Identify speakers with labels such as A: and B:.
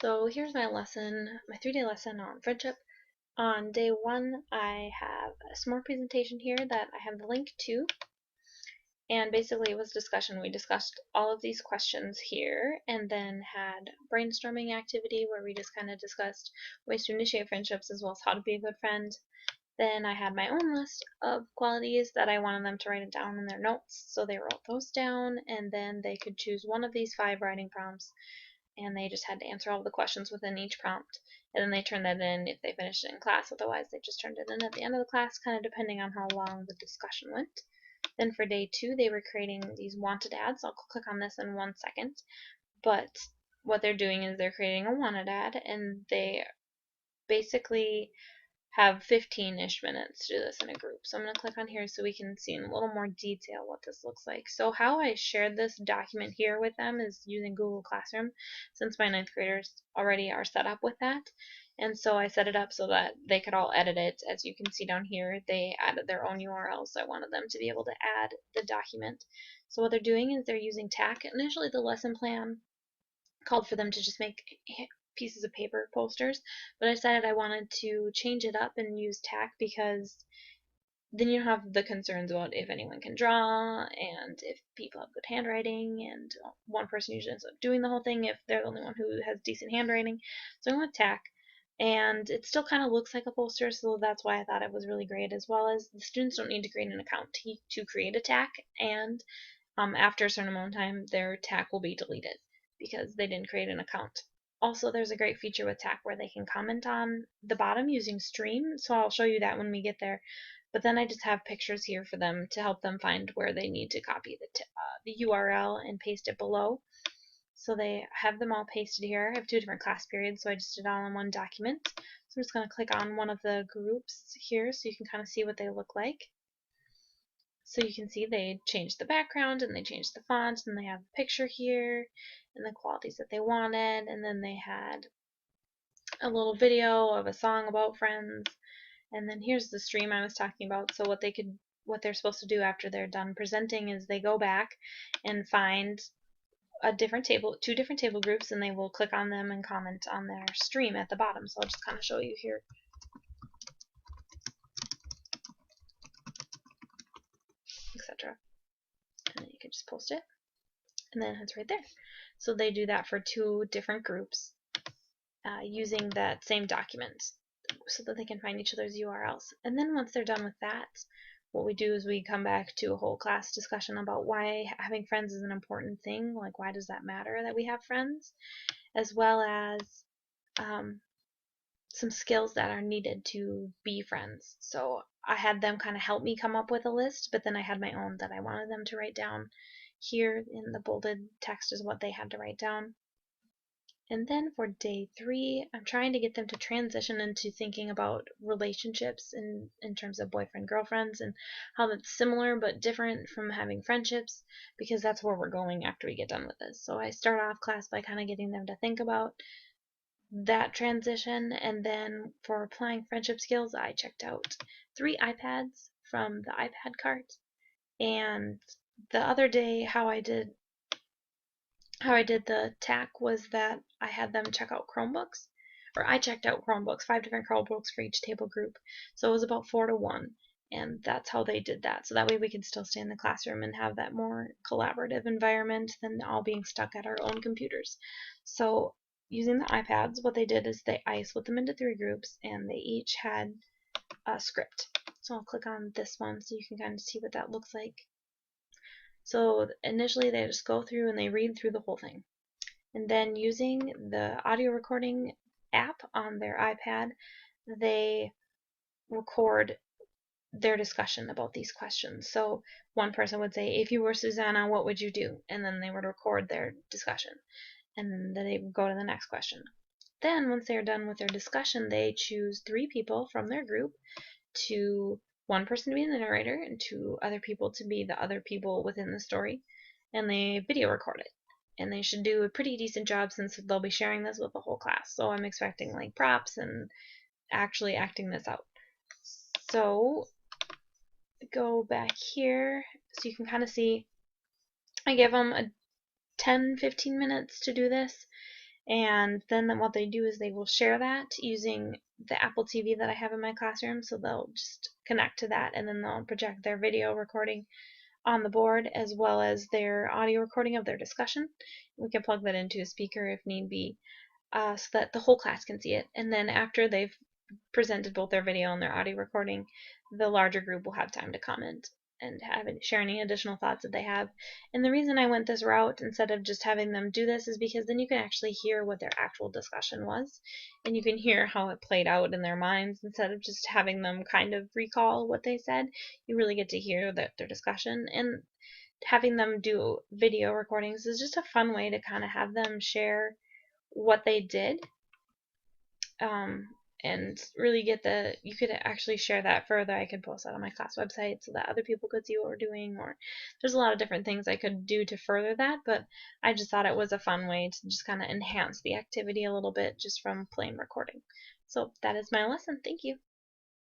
A: So here's my lesson, my 3-day lesson on friendship. On day 1, I have a small presentation here that I have the link to, and basically it was discussion. We discussed all of these questions here, and then had brainstorming activity where we just kind of discussed ways to initiate friendships as well as how to be a good friend. Then I had my own list of qualities that I wanted them to write it down in their notes, so they wrote those down, and then they could choose one of these 5 writing prompts, and they just had to answer all the questions within each prompt, and then they turned that in if they finished it in class. Otherwise they just turned it in at the end of the class, kind of depending on how long the discussion went. Then for day 2 they were creating these wanted ads. I'll click on this in 1 second, but what they're doing is they're creating a wanted ad, and they basically have 15-ish minutes to do this in a group. So I'm going to click on here so we can see in a little more detail what this looks like. So how I shared this document here with them is using Google Classroom, since my 9th graders already are set up with that. And so I set it up so that they could all edit it. As you can see down here, they added their own URLs, so I wanted them to be able to add the document. So what they're doing is they're using TAC. Initially the lesson plan called for them to just make pieces of paper posters, but I decided I wanted to change it up and use TAC because then you don't have the concerns about if anyone can draw and if people have good handwriting, and one person usually ends up doing the whole thing if they're the only one who has decent handwriting. So I went with TAC, and it still kind of looks like a poster, so that's why I thought it was really great, as well as the students don't need to create an account to create a TAC, and after a certain amount of time their TAC will be deleted because they didn't create an account. Also, there's a great feature with TAC where they can comment on the bottom using Stream, so I'll show you that when we get there. But then I just have pictures here for them to help them find where they need to copy the URL and paste it below. So they have them all pasted here. I have 2 different class periods, so I just did it all in one document. So I'm just going to click on one of the groups here so you can kind of see what they look like. So you can see they changed the background and they changed the font, and they have the picture here and the qualities that they wanted, and then they had a little video of a song about friends, and then here's the stream I was talking about. So what they're supposed to do after they're done presenting is they go back and find a different table, 2 different table groups, and they will click on them and comment on their stream at the bottom. So I'll just kind of show you here. Etc. And then you can just post it, and then it's right there. So they do that for 2 different groups using that same document so that they can find each other's URLs. And then once they're done with that, what we do is we come back to a whole class discussion about why having friends is an important thing, like why does that matter that we have friends, as well as some skills that are needed to be friends. So I had them kind of help me come up with a list, but then I had my own that I wanted them to write down. Here in the bolded text is what they had to write down. And then for day 3, I'm trying to get them to transition into thinking about relationships in terms of boyfriend-girlfriends, and how that's similar but different from having friendships, because that's where we're going after we get done with this. So I start off class by kind of getting them to think about that transition, and then for applying friendship skills, I checked out 3 iPads from the iPad cart. And the other day, how I did the TAC was that I had them check out Chromebooks, or I checked out Chromebooks, 5 different Chromebooks for each table group. So it was about 4 to 1, and that's how they did that. So that way we could still stay in the classroom and have that more collaborative environment than all being stuck at our own computers. So using the iPads, what they did is I split them into 3 groups, and they each had a script. So I'll click on this one so you can kind of see what that looks like. So initially they just go through and they read through the whole thing. And then using the audio recording app on their iPad, they record their discussion about these questions. So one person would say, if you were Susanna, what would you do? And then they would record their discussion. And then they would go to the next question. Then once they're done with their discussion, they choose 3 people from their group, to 1 person to be the narrator and 2 other people to be the other people within the story, and they video record it. And they should do a pretty decent job since they'll be sharing this with the whole class. So I'm expecting like props and actually acting this out. So go back here so you can kind of see I gave them a 10-15 minutes to do this, And then what they do is they will share that using the Apple TV that I have in my classroom. So they'll just connect to that, and then they'll project their video recording on the board as well as their audio recording of their discussion. We can plug that into a speaker if need be, so that the whole class can see it. And then after they've presented both their video and their audio recording, the larger group will have time to comment and share any additional thoughts that they have. And the reason I went this route instead of just having them do this is because then you can actually hear what their actual discussion was, and you can hear how it played out in their minds instead of just having them kind of recall what they said. You really get to hear their discussion, and having them do video recordings is just a fun way to kind of have them share what they did, um, and really get you could actually share that further. I could post that on my class website so that other people could see what we're doing, or there's a lot of different things I could do to further that, but I just thought it was a fun way to just kind of enhance the activity a little bit just from plain recording. So that is my lesson. Thank you.